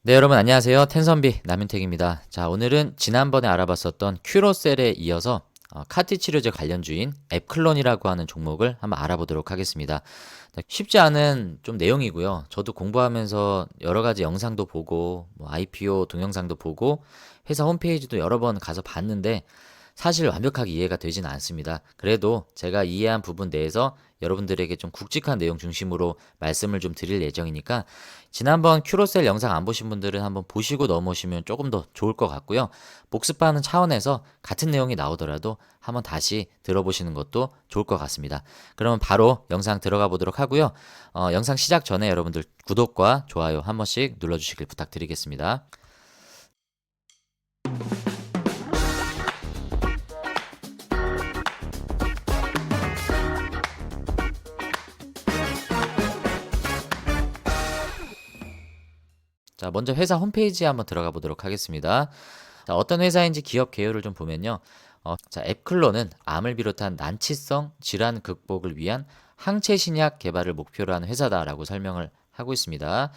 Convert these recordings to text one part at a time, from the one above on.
네, 여러분 안녕하세요. 텐선비 남윤택입니다. 자, 오늘은 지난번에 알아봤었던 큐로셀에 이어서 카티 치료제 관련주인 앱클론이라고 하는 종목을 한번 알아보도록 하겠습니다. 자, 쉽지 않은 좀 내용이고요. 저도 공부하면서 여러 가지 영상도 보고 IPO 동영상도 보고 회사 홈페이지도 여러 번 가서 봤는데 사실 완벽하게 이해가 되지는 않습니다. 그래도 제가 이해한 부분 내에서 여러분들에게 좀 굵직한 내용 중심으로 말씀을 좀 드릴 예정이니까 지난번 큐로셀 영상 안 보신 분들은 한번 보시고 넘어오시면 조금 더 좋을 것 같고요. 복습하는 차원에서 같은 내용이 나오더라도 한번 다시 들어보시는 것도 좋을 것 같습니다. 그러면 바로 영상 들어가 보도록 하고요. 영상 시작 전에 여러분들 구독과 좋아요 한 번씩 눌러주시길 부탁드리겠습니다. 자, 먼저 회사 홈페이지에 한번 들어가 보도록 하겠습니다. 자, 어떤 회사인지 기업 개요를 좀 보면요. 자, 앱클론은 암을 비롯한 난치성 질환 극복을 위한 항체 신약 개발을 목표로 하는 회사다라고 설명을 하고 있습니다.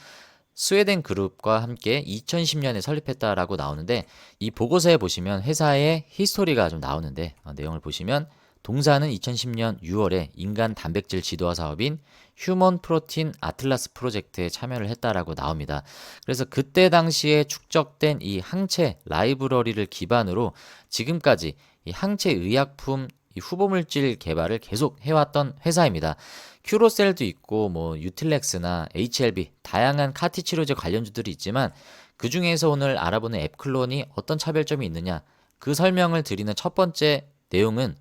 스웨덴 그룹과 함께 2010년에 설립했다라고 나오는데 이 보고서에 보시면 회사의 히스토리가 좀 나오는데 내용을 보시면 동사는 2010년 6월에 인간 단백질 지도화 사업인 휴먼 프로틴 아틀라스 프로젝트에 참여를 했다라고 나옵니다. 그래서 그때 당시에 축적된 이 항체 라이브러리를 기반으로 지금까지 이 항체 의약품 이 후보물질 개발을 계속 해왔던 회사입니다. 큐로셀도 있고 유틸렉스나 HLB 다양한 카티 치료제 관련주들이 있지만 그 중에서 오늘 알아보는 앱클론이 어떤 차별점이 있느냐 그 설명을 드리는 첫 번째 내용은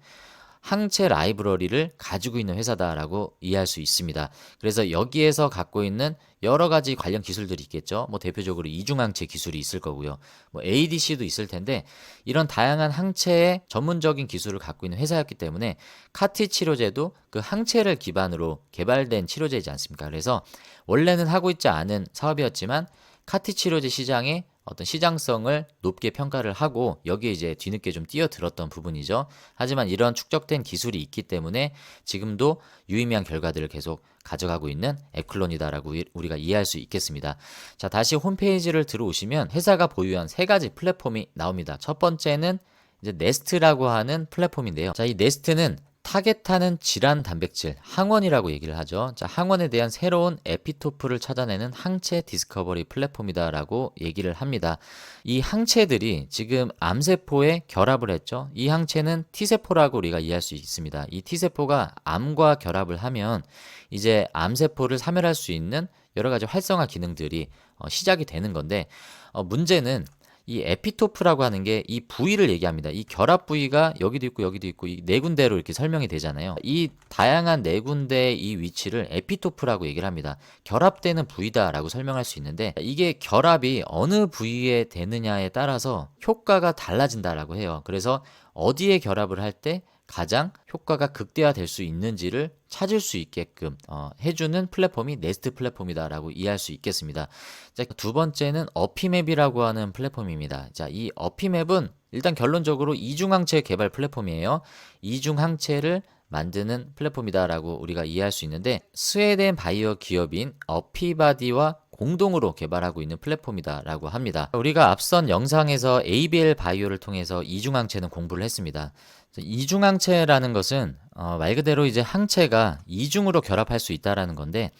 항체 라이브러리를 가지고 있는 회사다라고 이해할 수 있습니다. 그래서 여기에서 갖고 있는 여러 가지 관련 기술들이 있겠죠. 대표적으로 이중항체 기술이 있을 거고요. ADC도 있을 텐데 이런 다양한 항체의 전문적인 기술을 갖고 있는 회사였기 때문에 카티 치료제도 그 항체를 기반으로 개발된 치료제이지 않습니까? 그래서 원래는 하고 있지 않은 사업이었지만 카티 치료제 시장에 어떤 시장성을 높게 평가를 하고 여기에 이제 뒤늦게 좀 뛰어들었던 부분이죠. 하지만 이런 축적된 기술이 있기 때문에 지금도 유의미한 결과들을 계속 가져가고 있는 앱클론이다라고 우리가 이해할 수 있겠습니다. 자, 다시 홈페이지를 들어오시면 회사가 보유한 세 가지 플랫폼이 나옵니다. 첫 번째는 이제 네스트라고 하는 플랫폼인데요. 자, 이 네스트는 타겟하는 질환 단백질, 항원이라고 얘기를 하죠. 자, 항원에 대한 새로운 에피토프를 찾아내는 항체 디스커버리 플랫폼이다라고 얘기를 합니다. 이 항체들이 지금 암세포에 결합을 했죠. 이 항체는 T세포라고 우리가 이해할 수 있습니다. 이 T세포가 암과 결합을 하면 이제 암세포를 사멸할 수 있는 여러 가지 활성화 기능들이 시작이 되는 건데 문제는 이 에피토프라고 하는 게 이 부위를 얘기합니다. 이 결합 부위가 여기도 있고 여기도 있고 이 네 군데로 이렇게 설명이 되잖아요. 이 다양한 네 군데의 이 위치를 에피토프라고 얘기를 합니다. 결합되는 부위다라고 설명할 수 있는데 이게 결합이 어느 부위에 되느냐에 따라서 효과가 달라진다라고 해요. 그래서 어디에 결합을 할 때 가장 효과가 극대화될 수 있는지를 찾을 수 있게끔 해주는 플랫폼이 네스트 플랫폼이다라고 이해할 수 있겠습니다. 자, 두 번째는 어피맵이라고 하는 플랫폼입니다. 자, 이 어피맵은 일단 결론적으로 이중항체 개발 플랫폼이에요. 이중항체를 만드는 플랫폼이다라고 우리가 이해할 수 있는데 스웨덴 바이오 기업인 어피바디와 공동으로 개발하고 있는 플랫폼이다라고 합니다. 우리가 앞선 영상에서 ABL 바이오를 통해서 이중항체는 공부를 했습니다. 이중항체라는 것은 말 그대로 이제 항체가 이중으로 결합할 수 있다라는 건데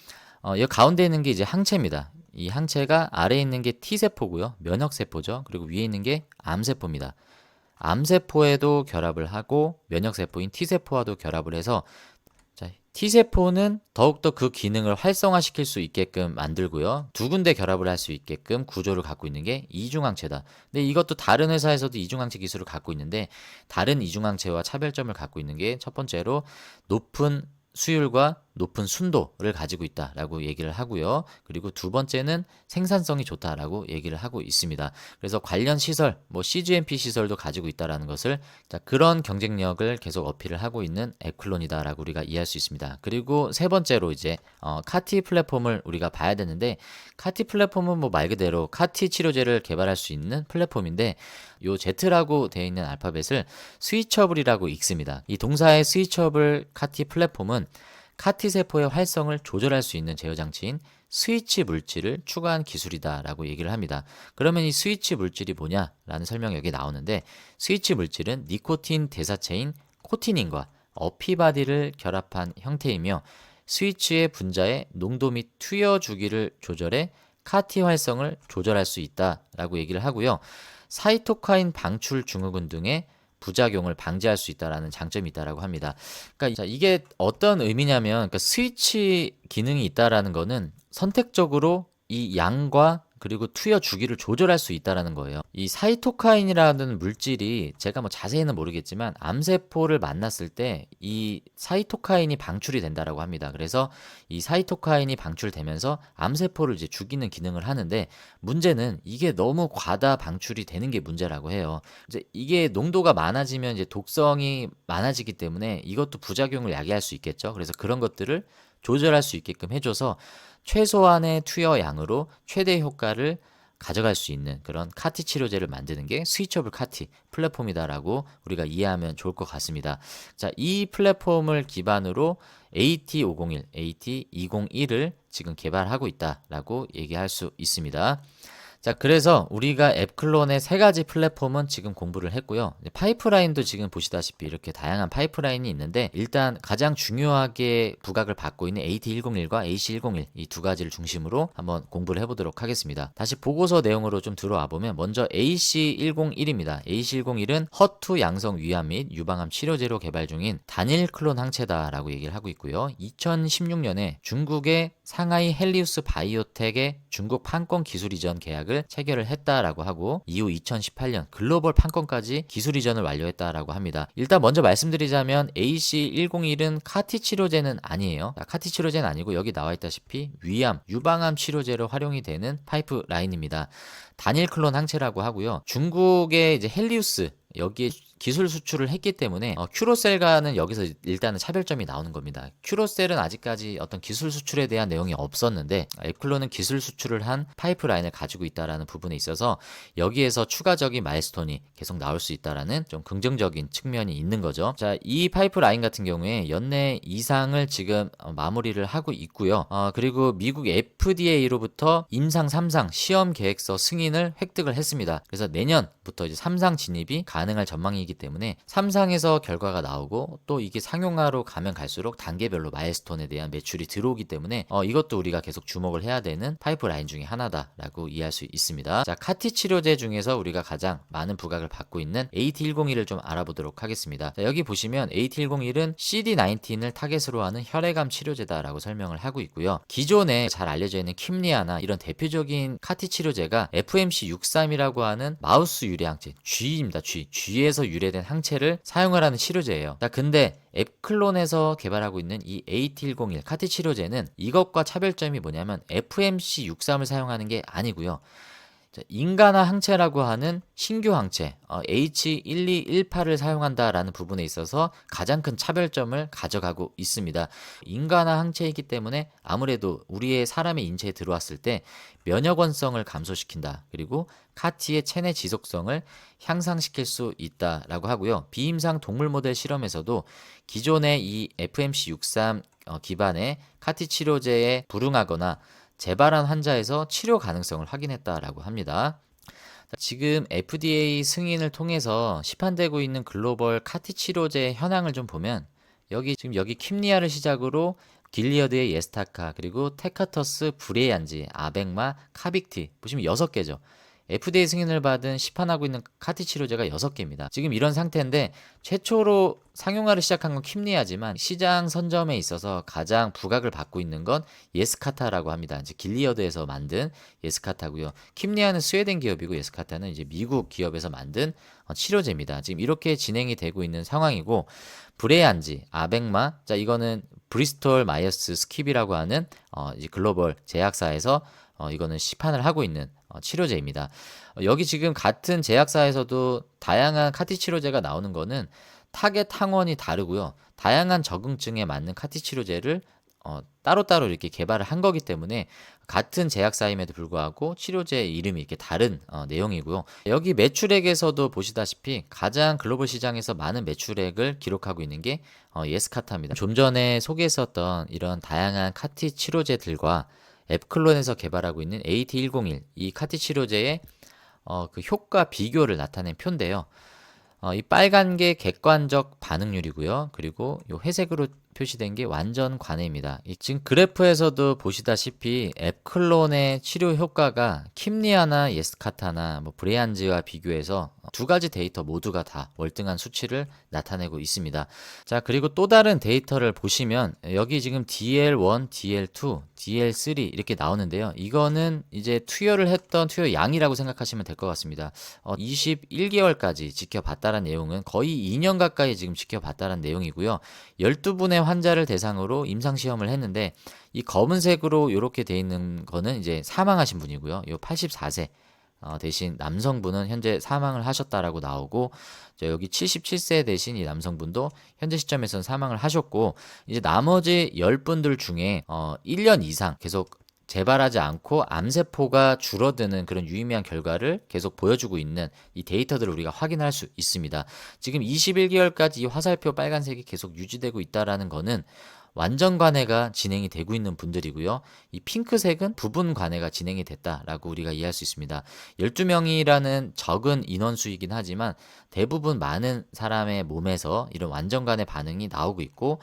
이 가운데 있는 게 이제 항체입니다. 이 항체가 아래에 있는 게 T세포고요. 면역세포죠. 그리고 위에 있는 게 암세포입니다. 암세포에도 결합을 하고 면역세포인 T세포와도 결합을 해서 자, T세포는 더욱더 그 기능을 활성화시킬 수 있게끔 만들고요. 두 군데 결합을 할 수 있게끔 구조를 갖고 있는 게 이중항체다. 근데 이것도 다른 회사에서도 이중항체 기술을 갖고 있는데 다른 이중항체와 차별점을 갖고 있는 게 첫 번째로 높은 수율과 높은 순도를 가지고 있다라고 얘기를 하고요. 그리고 두 번째는 생산성이 좋다라고 얘기를 하고 있습니다. 그래서 관련 시설, CGMP 시설도 가지고 있다라는 것을 그런 경쟁력을 계속 어필을 하고 있는 앱클론이다라고 우리가 이해할 수 있습니다. 그리고 세 번째로 이제 카티 플랫폼을 우리가 봐야 되는데 카티 플랫폼은 말 그대로 카티 치료제를 개발할 수 있는 플랫폼인데 요 Z라고 되어 있는 알파벳을 스위처블이라고 읽습니다. 이 동사의 스위처블 카티 플랫폼은 카티 세포의 활성을 조절할 수 있는 제어 장치인 스위치 물질을 추가한 기술이다라고 얘기를 합니다. 그러면 이 스위치 물질이 뭐냐라는 설명이 여기 나오는데, 스위치 물질은 니코틴 대사체인 코티닌과 어피바디를 결합한 형태이며 스위치의 분자의 농도 및 투여 주기를 조절해 카티 활성을 조절할 수 있다라고 얘기를 하고요. 사이토카인 방출 증후군 등의 부작용을 방지할 수 있다라는 장점이 있다라고 합니다. 그러니까 자, 이게 어떤 의미냐면, 그러니까 스위치 기능이 있다라는 거는 선택적으로 이 양과 그리고 투여 주기를 조절할 수 있다라는 거예요. 이 사이토카인이라는 물질이 제가 뭐 자세히는 모르겠지만 암세포를 만났을 때 이 사이토카인이 방출이 된다라고 합니다. 그래서 이 사이토카인이 방출되면서 암세포를 이제 죽이는 기능을 하는데, 문제는 이게 너무 과다 방출이 되는 게 문제라고 해요. 이제 이게 농도가 많아지면 이제 독성이 많아지기 때문에 이것도 부작용을 야기할 수 있겠죠. 그래서 그런 것들을 조절할 수 있게끔 해줘서 최소한의 투여 양으로 최대 효과를 가져갈 수 있는 그런 카티 치료제를 만드는 게 스위처블 카티 플랫폼이다라고 우리가 이해하면 좋을 것 같습니다. 자, 이 플랫폼을 기반으로 AT501, AT201을 지금 개발하고 있다라고 얘기할 수 있습니다. 자, 그래서 우리가 앱클론의 세 가지 플랫폼은 지금 공부를 했고요. 파이프라인도 지금 보시다시피 이렇게 다양한 파이프라인이 있는데, 일단 가장 중요하게 부각을 받고 있는 AT101과 AC101 이 두 가지를 중심으로 한번 공부를 해보도록 하겠습니다. 다시 보고서 내용으로 좀 들어와 보면, 먼저 AC101입니다. AC101은 허투 양성 위암 및 유방암 치료제로 개발 중인 단일 클론 항체다라고 얘기를 하고 있고요. 2016년에 중국의 상하이 헬리우스 바이오텍의 중국 판권 기술 이전 계약을 체결을 했다라고 하고, 이후 2018년 글로벌 판권까지 기술 이전을 완료했다라고 합니다. 일단 먼저 말씀드리자면 AC101은 카티 치료제는 아니에요. 카티 치료제는 아니고 여기 나와 있다시피 위암, 유방암 치료제로 활용이 되는 파이프라인입니다. 단일 클론 항체라고 하고요. 중국의 이제 헬리우스 여기에 기술 수출을 했기 때문에 큐로셀과는 여기서 일단은 차별점이 나오는 겁니다. 큐로셀은 아직까지 어떤 기술 수출에 대한 내용이 없었는데, 앱클론은 기술 수출을 한 파이프라인을 가지고 있다라는 부분에 있어서 여기에서 추가적인 마일스톤이 계속 나올 수 있다라는 좀 긍정적인 측면이 있는 거죠. 자, 이 파이프라인 같은 경우에 연내 이상을 지금 마무리를 하고 있고요. 그리고 미국 FDA로부터 임상 3상 시험 계획서 승인을 획득을 했습니다. 그래서 내년부터 이제 3상 진입이 가능할 전망이기 때문에 3상에서 결과가 나오고, 또 이게 상용화로 가면 갈수록 단계별로 마일스톤에 대한 매출이 들어오기 때문에 이것도 우리가 계속 주목을 해야 되는 파이프라인 중에 하나다라고 이해할 수 있습니다. 자, 카티 치료제 중에서 우리가 가장 많은 부각을 받고 있는 AT101을 좀 알아보도록 하겠습니다. 자, 여기 보시면 AT101은 CD19을 타겟으로 하는 혈액암 치료제다라고 설명을 하고 있고요. 기존에 잘 알려져 있는 킴리아나 이런 대표적인 카티 치료제가 FMC63이라고 하는 마우스 유래 항체 G입니다. G에서 유래된 항체를 사용을 하는 치료제예요. 근데 앱클론에서 개발하고 있는 이 AT101 카티 치료제는 이것과 차별점이 뭐냐면 FMC63을 사용하는 게 아니고요. 인간화 항체라고 하는 신규 항체 H1218을 사용한다라는 부분에 있어서 가장 큰 차별점을 가져가고 있습니다. 인간화 항체이기 때문에 아무래도 우리의 사람의 인체에 들어왔을 때 면역원성을 감소시킨다. 그리고 카티의 체내 지속성을 향상시킬 수 있다라고 하고요. 비임상 동물 모델 실험에서도 기존의 이 FMC63 기반의 카티 치료제에 불응하거나 재발한 환자에서 치료 가능성을 확인했다라고 합니다. 지금 FDA 승인을 통해서 시판되고 있는 글로벌 카티 치료제 현황을 좀 보면, 여기 킴리아를 시작으로 길리어드의 예스타카, 그리고 테카터스, 브레이안지, 아벡마, 카빅티 보시면 6개죠. FDA 승인을 받은 시판하고 있는 카티 치료제가 6개입니다. 지금 이런 상태인데, 최초로 상용화를 시작한 건 킴리아지만 시장 선점에 있어서 가장 부각을 받고 있는 건 예스카타라고 합니다. 이제 길리어드에서 만든 예스카타고요. 킴리아는 스웨덴 기업이고 예스카타는 이제 미국 기업에서 만든 치료제입니다. 지금 이렇게 진행이 되고 있는 상황이고, 브레안지, 아벡마, 자 이거는 브리스톨 마이어스 스킵이라고 하는 이제 글로벌 제약사에서 이거는 시판을 하고 있는 치료제입니다. 여기 지금 같은 제약사에서도 다양한 카티 치료제가 나오는 거는 타겟 항원이 다르고요. 다양한 적응증에 맞는 카티 치료제를 따로따로 이렇게 개발을 한 거기 때문에 같은 제약사임에도 불구하고 치료제 이름이 이렇게 다른 내용이고요. 여기 매출액에서도 보시다시피 가장 글로벌 시장에서 많은 매출액을 기록하고 있는 게 예스카타입니다. 좀 전에 소개했었던 이런 다양한 카티 치료제들과 앱클론에서 개발하고 있는 AT101 이 카티 치료제의 그 효과 비교를 나타낸 표인데요. 이 빨간 게 객관적 반응률이고요. 그리고 요 회색으로 표시된 게 완전 관해입니다. 지금 그래프에서도 보시다시피 앱클론의 치료 효과가 킴리아나 예스카타나 뭐 브레안즈와 비교해서 두 가지 데이터 모두가 다 월등한 수치를 나타내고 있습니다. 자, 그리고 또 다른 데이터를 보시면 여기 지금 DL1, DL2, DL3 이렇게 나오는데요. 이거는 이제 투여를 했던 투여 양이라고 생각하시면 될 것 같습니다. 21개월까지 지켜봤다는 내용은 거의 2년 가까이 지금 지켜봤다는 내용이고요. 12분의 환자를 대상으로 임상시험을 했는데 이 검은색으로 이렇게 돼 있는 거는 이제 사망하신 분이고요. 이 84세 대신 남성분은 현재 사망을 하셨다라고 나오고 여기 77세 대신 이 남성분도 현재 시점에서는 사망을 하셨고 이제 나머지 10분들 중에 1년 이상 계속 재발하지 않고 암세포가 줄어드는 그런 유의미한 결과를 계속 보여주고 있는 이 데이터들을 우리가 확인할 수 있습니다. 지금 21개월까지 이 화살표 빨간색이 계속 유지되고 있다라는 거는 완전 관해가 진행이 되고 있는 분들이고요. 이 핑크색은 부분 관해가 진행이 됐다라고 우리가 이해할 수 있습니다. 12명이라는 적은 인원수이긴 하지만 대부분 많은 사람의 몸에서 이런 완전 관해 반응이 나오고 있고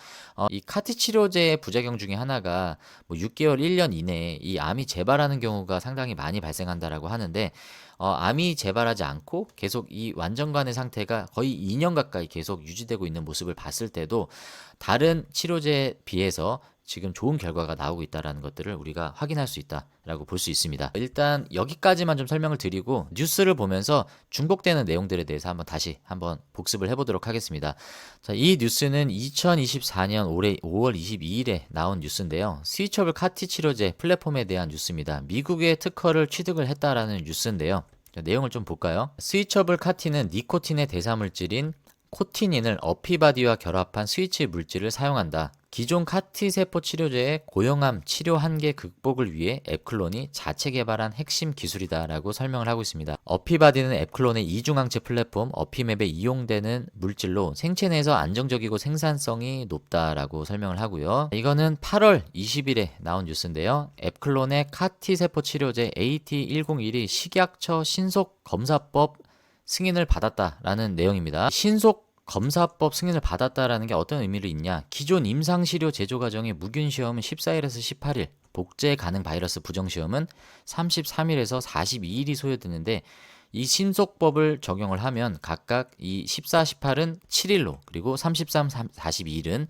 이 카티 치료제의 부작용 중에 하나가 뭐 6개월, 1년 이내에 이 암이 재발하는 경우가 상당히 많이 발생한다라고 하는데 암이 재발하지 않고 계속 이 완전관의 상태가 거의 2년 가까이 계속 유지되고 있는 모습을 봤을 때도 다른 치료제에 비해서 지금 좋은 결과가 나오고 있다는 것들을 우리가 확인할 수 있다라고 볼 수 있습니다. 일단 여기까지만 좀 설명을 드리고 뉴스를 보면서 중복되는 내용들에 대해서 다시 한번 복습을 해보도록 하겠습니다. 자, 이 뉴스는 2024년 올해 5월 22일에 나온 뉴스인데요. 스위처블 카티 치료제 플랫폼에 대한 뉴스입니다. 미국의 특허를 취득을 했다라는 뉴스인데요. 자, 내용을 좀 볼까요? 스위처블 카티는 니코틴의 대사물질인 코티닌을 어피바디와 결합한 스위치 물질을 사용한다. 기존 카티 세포 치료제의 고형암 치료 한계 극복을 위해 앱클론이 자체 개발한 핵심 기술이다라고 설명을 하고 있습니다. 어피바디는 앱클론의 이중항체 플랫폼 어피맵에 이용되는 물질로 생체 내에서 안정적이고 생산성이 높다라고 설명을 하고요. 이거는 8월 20일에 나온 뉴스인데요. 앱클론의 카티 세포 치료제 AT101이 식약처 신속 검사법 승인을 받았다라는 내용입니다. 신속 검사법 승인을 받았다라는 게 어떤 의미를 있냐? 기존 임상시료 제조 과정의 무균 시험은 14일에서 18일, 복제 가능 바이러스 부정 시험은 33일에서 42일이 소요되는데 이 신속법을 적용을 하면 각각 이 14, 18은 7일로 그리고 33, 42일은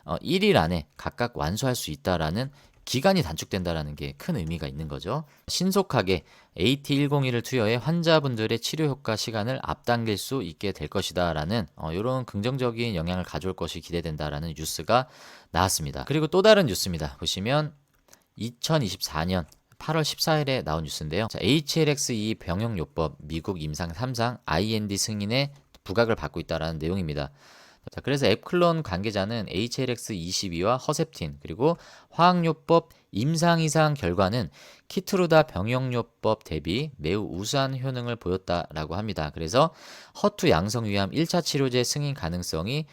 1일 안에 각각 완수할 수 있다라는 기간이 단축된다는 게 큰 의미가 있는 거죠. 신속하게 AT101을 투여해 환자분들의 치료 효과 시간을 앞당길 수 있게 될 것이다 라는 이런 긍정적인 영향을 가져올 것이 기대된다라는 뉴스가 나왔습니다. 그리고 또 다른 뉴스입니다. 보시면 2024년 8월 14일에 나온 뉴스인데요. 자, HLX2 병용요법 미국 임상 3상 IND 승인에 부각을 받고 있다는 내용입니다. 자, 그래서 앱클론 관계자는 HLX22와 허셉틴 그리고 화학요법 임상 이상 결과는 키트루다 병용요법 대비 매우 우수한 효능을 보였다라고 합니다. 그래서 허투 양성 위암 1차 치료제 승인 가능성이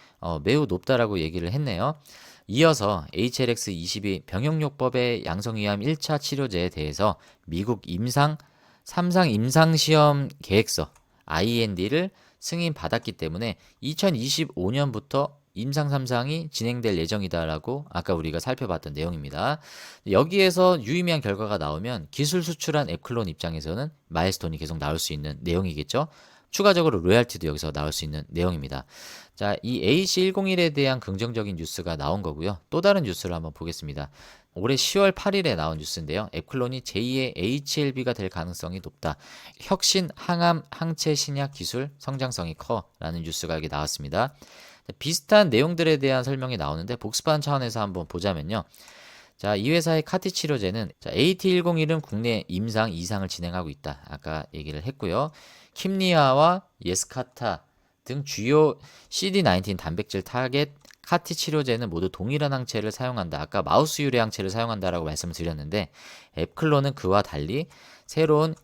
매우 높다라고 얘기를 했네요. 이어서 HLX22 병용요법의 양성 위암 1차 치료제에 대해서 미국 임상 3상 임상시험 계획서 IND를 승인받았기 때문에 2025년부터 임상 3상이 진행될 예정이다라고 아까 우리가 살펴봤던 내용입니다. 여기에서 유의미한 결과가 나오면 기술 수출한 앱클론 입장에서는 마일스톤이 계속 나올 수 있는 내용이겠죠. 추가적으로 로얄티도 여기서 나올 수 있는 내용입니다. 자, 이 AC101에 대한 긍정적인 뉴스가 나온 거고요. 또 다른 뉴스를 한번 보겠습니다. 올해 10월 8일에 나온 뉴스인데요. 앱클론이 제2의 HLB가 될 가능성이 높다. 혁신 항암 항체 신약 기술 성장성이 커라는 뉴스가 여기 나왔습니다. 비슷한 내용들에 대한 설명이 나오는데 복습하는 차원에서 한번 보자면요. 자, 이 회사의 카티 치료제는 AT101은 국내 임상 2상을 진행하고 있다. 아까 얘기를 했고요. 킴리아와 예스카타 등 주요 CD19 단백질 타겟 카티 치료제는 모두 동일한 항체를 사용한다. 아까 마우스 유래 항체를 사용한다라고 말씀을 드렸는데 앱클론은 그와 달리 새로운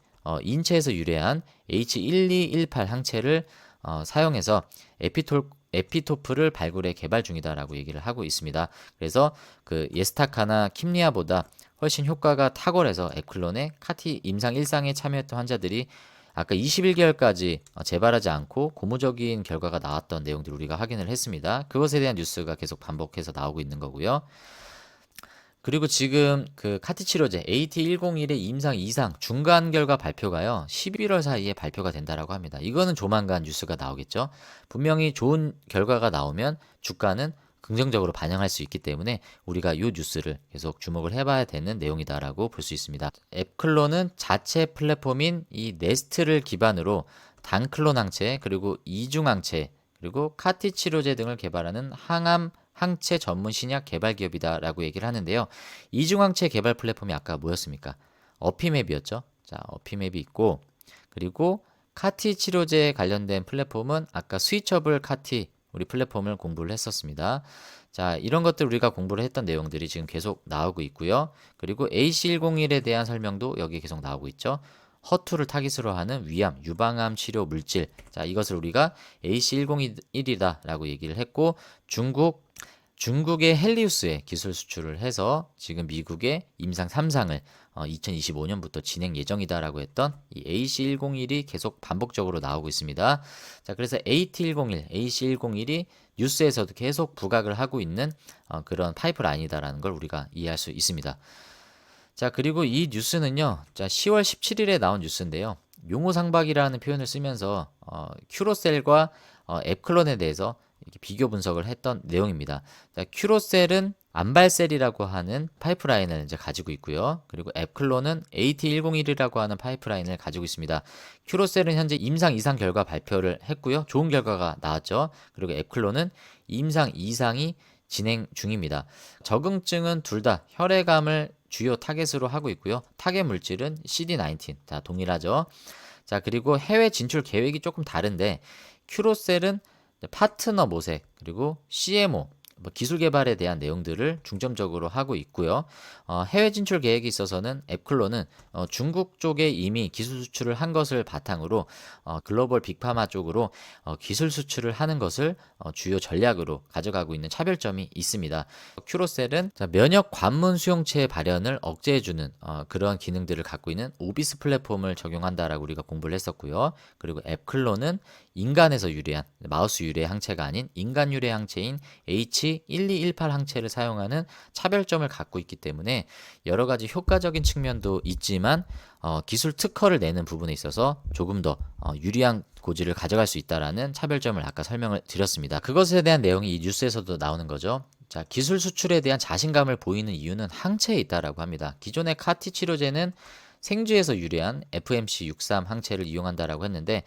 인체에서 유래한 H1218 항체를 사용해서 에피토프를 발굴해 개발 중이다라고 얘기를 하고 있습니다. 그래서 그 예스타카나 킴리아보다 훨씬 효과가 탁월해서 앱클론의 카티 임상 1상에 참여했던 환자들이 아까 21개월까지 재발하지 않고 고무적인 결과가 나왔던 내용들 우리가 확인을 했습니다. 그것에 대한 뉴스가 계속 반복해서 나오고 있는 거고요. 그리고 지금 그 카티 치료제 AT101의 임상 2상 중간 결과 발표가요. 11월 사이에 발표가 된다라고 합니다. 이거는 조만간 뉴스가 나오겠죠. 분명히 좋은 결과가 나오면 주가는 긍정적으로 반영할 수 있기 때문에 우리가 이 뉴스를 계속 주목을 해봐야 되는 내용이다라고 볼 수 있습니다. 앱클론은 자체 플랫폼인 이 네스트를 기반으로 단클론 항체 그리고 이중 항체 그리고 카티 치료제 등을 개발하는 항체 전문 신약 개발 기업이다라고 얘기를 하는데요. 이중항체 개발 플랫폼이 아까 뭐였습니까? 어피맵이었죠. 자, 어피맵이 있고 그리고 카티 치료제 관련된 플랫폼은 아까 스위처블 카티 우리 플랫폼을 공부를 했었습니다. 자, 이런 것들 우리가 공부를 했던 내용들이 지금 계속 나오고 있고요. 그리고 AC101에 대한 설명도 여기 계속 나오고 있죠. 허투를 타깃으로 하는 위암, 유방암 치료 물질. 자, 이것을 우리가 AC101이다라고 얘기를 했고 중국의 헬리우스에 기술 수출을 해서 지금 미국의 임상 3상을 2025년부터 진행 예정이다라고 했던 이 AC101이 계속 반복적으로 나오고 있습니다. 자, 그래서 AT101, AC101이 뉴스에서도 계속 부각을 하고 있는 그런 파이프라인이다라는 걸 우리가 이해할 수 있습니다. 자, 그리고 이 뉴스는요. 자, 10월 17일에 나온 뉴스인데요. 용호상박이라는 표현을 쓰면서 큐로셀과 앱클론에 대해서 이렇게 비교 분석을 했던 내용입니다. 자, 큐로셀은 암발셀이라고 하는 파이프라인을 이제 가지고 있고요. 그리고 앱클론은 AT101이라고 하는 파이프라인을 가지고 있습니다. 큐로셀은 현재 임상 2상 결과 발표를 했고요. 좋은 결과가 나왔죠. 그리고 앱클론은 임상 2상이 진행 중입니다. 적응증은 둘 다 혈액암을 주요 타겟으로 하고 있고요. 타겟 물질은 CD19. 자, 동일하죠. 자, 그리고 해외 진출 계획이 조금 다른데 큐로셀은 파트너 모색 그리고 CMO 기술 개발에 대한 내용들을 중점적으로 하고 있고요. 해외 진출 계획에 있어서는 앱클론은 중국 쪽에 이미 기술 수출을 한 것을 바탕으로 글로벌 빅파마 쪽으로 기술 수출을 하는 것을 주요 전략으로 가져가고 있는 차별점이 있습니다. 큐로셀은 면역 관문 수용체 발현을 억제해주는 그런 기능들을 갖고 있는 오비스 플랫폼을 적용한다라고 우리가 공부를 했었고요. 그리고 앱클론은 인간에서 유래한 마우스 유래 항체가 아닌 인간 유래 항체인 H1218 항체를 사용하는 차별점을 갖고 있기 때문에 여러 가지 효과적인 측면도 있지만 기술 특허를 내는 부분에 있어서 조금 더 유리한 고지를 가져갈 수 있다라는 차별점을 아까 설명을 드렸습니다. 그것에 대한 내용이 이 뉴스에서도 나오는 거죠. 자, 기술 수출에 대한 자신감을 보이는 이유는 항체에 있다라고 합니다. 기존의 카티 치료제는 생쥐에서 유래한 FMC63 항체를 이용한다라고 했는데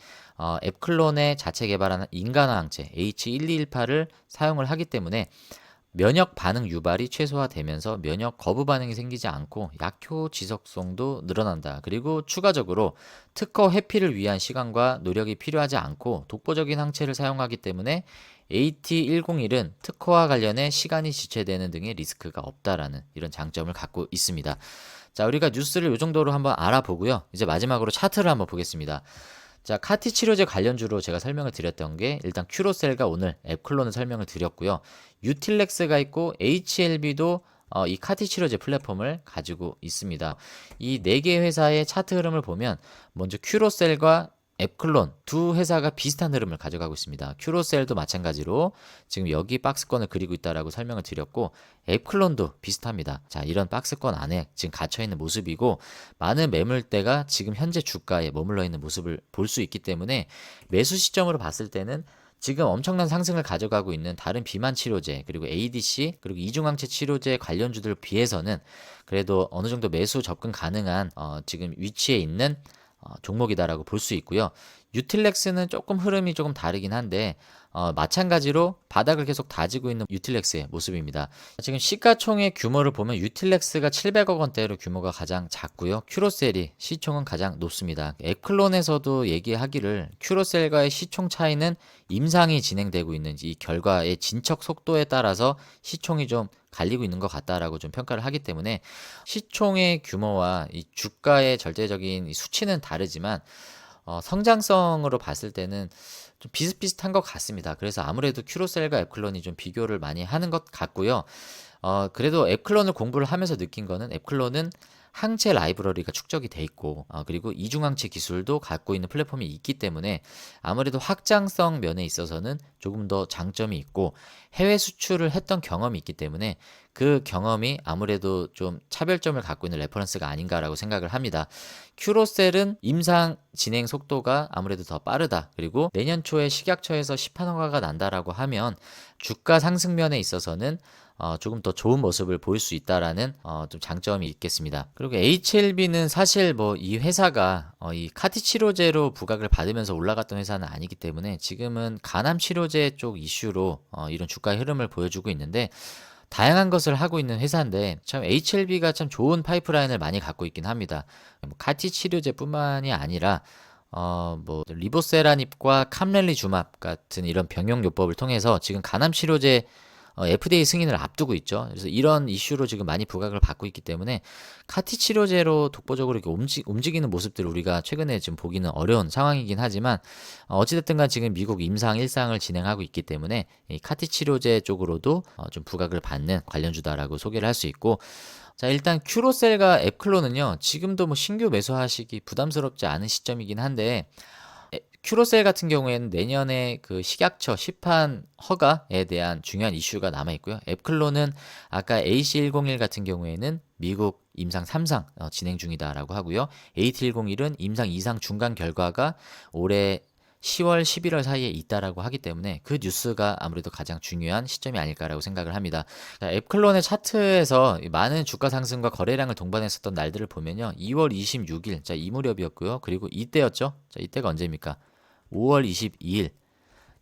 앱클론의 자체 개발한 인간화 항체 H1218을 사용을 하기 때문에 면역 반응 유발이 최소화되면서 면역 거부 반응이 생기지 않고 약효 지속성도 늘어난다. 그리고 추가적으로 특허 회피를 위한 시간과 노력이 필요하지 않고 독보적인 항체를 사용하기 때문에 AT101은 특허와 관련해 시간이 지체되는 등의 리스크가 없다라는 이런 장점을 갖고 있습니다. 자, 우리가 뉴스를 이 정도로 한번 알아보고요. 이제 마지막으로 차트를 한번 보겠습니다. 자, 카티 치료제 관련주로 제가 설명을 드렸던 게 일단 큐로셀과 오늘 앱클론을 설명을 드렸고요. 유틸렉스가 있고 HLB도 이 카티 치료제 플랫폼을 가지고 있습니다. 이 4개 회사의 차트 흐름을 보면 먼저 큐로셀과 앱클론 두 회사가 비슷한 흐름을 가져가고 있습니다. 큐로셀도 마찬가지로 지금 여기 박스권을 그리고 있다라고 설명을 드렸고 앱클론도 비슷합니다. 자, 이런 박스권 안에 지금 갇혀있는 모습이고 많은 매물대가 지금 현재 주가에 머물러 있는 모습을 볼 수 있기 때문에 매수 시점으로 봤을 때는 지금 엄청난 상승을 가져가고 있는 다른 비만 치료제 그리고 ADC 그리고 이중항체 치료제 관련주들 비해서는 그래도 어느 정도 매수 접근 가능한 지금 위치에 있는 종목이다라고 볼 수 있고요. 유틸렉스는 조금 흐름이 조금 다르긴 한데 마찬가지로 바닥을 계속 다지고 있는 유틸렉스의 모습입니다. 지금 시가총액 규모를 보면 유틸렉스가 700억 원대로 규모가 가장 작고요. 큐로셀이 시총은 가장 높습니다. 앱클론에서도 얘기하기를 큐로셀과의 시총 차이는 임상이 진행되고 있는 이 결과의 진척 속도에 따라서 시총이 좀 갈리고 있는 것 같다라고 좀 평가를 하기 때문에 시총의 규모와 이 주가의 절대적인 수치는 다르지만 성장성으로 봤을 때는 좀 비슷비슷한 것 같습니다. 그래서 아무래도 큐로셀과 앱클론이 좀 비교를 많이 하는 것 같고요. 그래도 앱클론을 공부를 하면서 느낀 거는 앱클론은 항체 라이브러리가 축적이 돼 있고 그리고 이중항체 기술도 갖고 있는 플랫폼이 있기 때문에 아무래도 확장성 면에 있어서는 조금 더 장점이 있고 해외 수출을 했던 경험이 있기 때문에 그 경험이 아무래도 좀 차별점을 갖고 있는 레퍼런스가 아닌가라고 생각을 합니다. 큐로셀은 임상 진행 속도가 아무래도 더 빠르다. 그리고 내년 초에 식약처에서 시판 허가가 난다라고 하면 주가 상승 면에 있어서는 조금 더 좋은 모습을 보일 수 있다라는 좀 장점이 있겠습니다. 그리고 HLB는 사실 뭐 이 회사가 이 카티 치료제로 부각을 받으면서 올라갔던 회사는 아니기 때문에 지금은 간암 치료제 쪽 이슈로 이런 주가의 흐름을 보여주고 있는데 다양한 것을 하고 있는 회사인데 참 HLB가 참 좋은 파이프라인을 많이 갖고 있긴 합니다. 뭐 카티 치료제뿐만이 아니라 뭐 리보세라닙과 캄렐리주맙 같은 이런 병용요법을 통해서 지금 간암 치료제 FDA 승인을 앞두고 있죠. 그래서 이런 이슈로 지금 많이 부각을 받고 있기 때문에 카티 치료제로 독보적으로 이렇게 움직이는 모습들을 우리가 최근에 지금 보기는 어려운 상황이긴 하지만 어찌됐든 간 지금 미국 임상 1상을 진행하고 있기 때문에 이 카티 치료제 쪽으로도 좀 부각을 받는 관련주다라고 소개를 할 수 있고 자, 일단 큐로셀과 앱클론은요, 지금도 뭐 신규 매수하시기 부담스럽지 않은 시점이긴 한데, 큐로셀 같은 경우에는 내년에 그 식약처 시판 허가에 대한 중요한 이슈가 남아 있고요. 앱클론은 아까 AC101 같은 경우에는 미국 임상 3상 진행 중이다라고 하고요. AT101은 임상 2상 중간 결과가 올해 10월, 11월 사이에 있다라고 하기 때문에 그 뉴스가 아무래도 가장 중요한 시점이 아닐까라고 생각을 합니다. 자, 앱클론의 차트에서 많은 주가 상승과 거래량을 동반했었던 날들을 보면요. 2월 26일, 자, 이 무렵이었고요. 그리고 이때였죠. 자, 이때가 언제입니까? 5월 22일.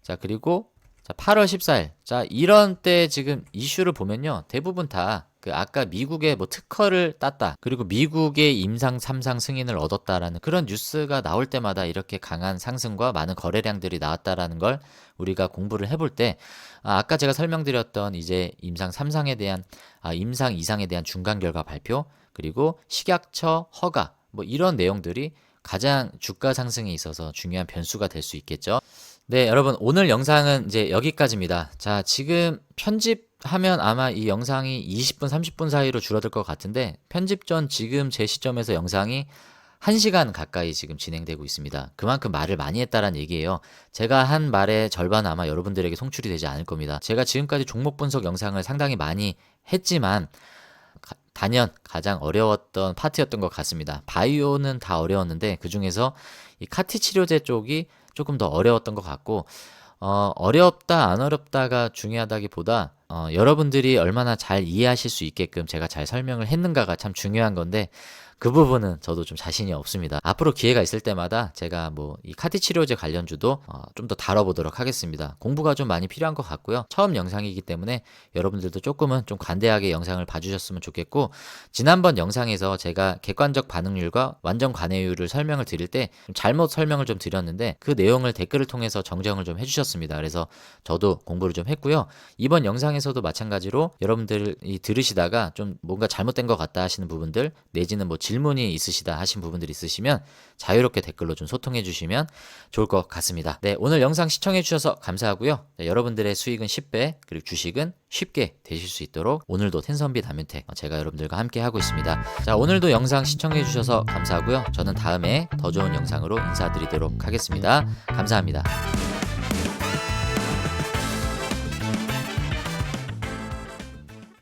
자, 그리고 자, 8월 14일. 자, 이런 때 지금 이슈를 보면요. 대부분 다 그 아까 미국의 뭐 특허를 땄다. 그리고 미국의 임상 3상 승인을 얻었다라는 그런 뉴스가 나올 때마다 이렇게 강한 상승과 많은 거래량들이 나왔다라는 걸 우리가 공부를 해볼 때 아까 제가 설명드렸던 이제 임상 3상에 대한 임상 2상에 대한 중간 결과 발표 그리고 식약처 허가 뭐 이런 내용들이 가장 주가 상승에 있어서 중요한 변수가 될 수 있겠죠. 네, 여러분 오늘 영상은 이제 여기까지입니다. 자, 지금 편집하면 아마 이 영상이 20분, 30분 사이로 줄어들 것 같은데 편집 전 지금 제 시점에서 영상이 1시간 가까이 지금 진행되고 있습니다. 그만큼 말을 많이 했다란 얘기예요. 제가 한 말의 절반은 아마 여러분들에게 송출이 되지 않을 겁니다. 제가 지금까지 종목 분석 영상을 상당히 많이 했지만 단연 가장 어려웠던 파트였던 것 같습니다. 바이오는 다 어려웠는데 그 중에서 이 카티 치료제 쪽이 조금 더 어려웠던 것 같고 어렵다 안 어렵다가 중요하다기보다 여러분들이 얼마나 잘 이해하실 수 있게끔 제가 잘 설명을 했는가가 참 중요한 건데 그 부분은 저도 좀 자신이 없습니다. 앞으로 기회가 있을 때마다 제가 뭐 이 카티 치료제 관련주도 좀 더 다뤄보도록 하겠습니다. 공부가 좀 많이 필요한 것 같고요. 처음 영상이기 때문에 여러분들도 조금은 좀 관대하게 영상을 봐주셨으면 좋겠고 지난번 영상에서 제가 객관적 반응률과 완전 관해율을 설명을 드릴 때 잘못 설명을 좀 드렸는데 그 내용을 댓글을 통해서 정정을 좀 해주셨습니다. 그래서 저도 공부를 좀 했고요. 이번 영상에서도 마찬가지로 여러분들이 들으시다가 좀 뭔가 잘못된 것 같다 하시는 부분들 내지는 뭐 질문이 있으시다 하신 부분들이 있으시면 자유롭게 댓글로 좀 소통해 주시면 좋을 것 같습니다. 네, 오늘 영상 시청해 주셔서 감사하고요. 네, 여러분들의 수익은 10배 그리고 주식은 쉽게 되실 수 있도록 오늘도 텐선비 다면텍 제가 여러분들과 함께 하고 있습니다. 자, 오늘도 영상 시청해 주셔서 감사하고요. 저는 다음에 더 좋은 영상으로 인사드리도록 하겠습니다. 감사합니다.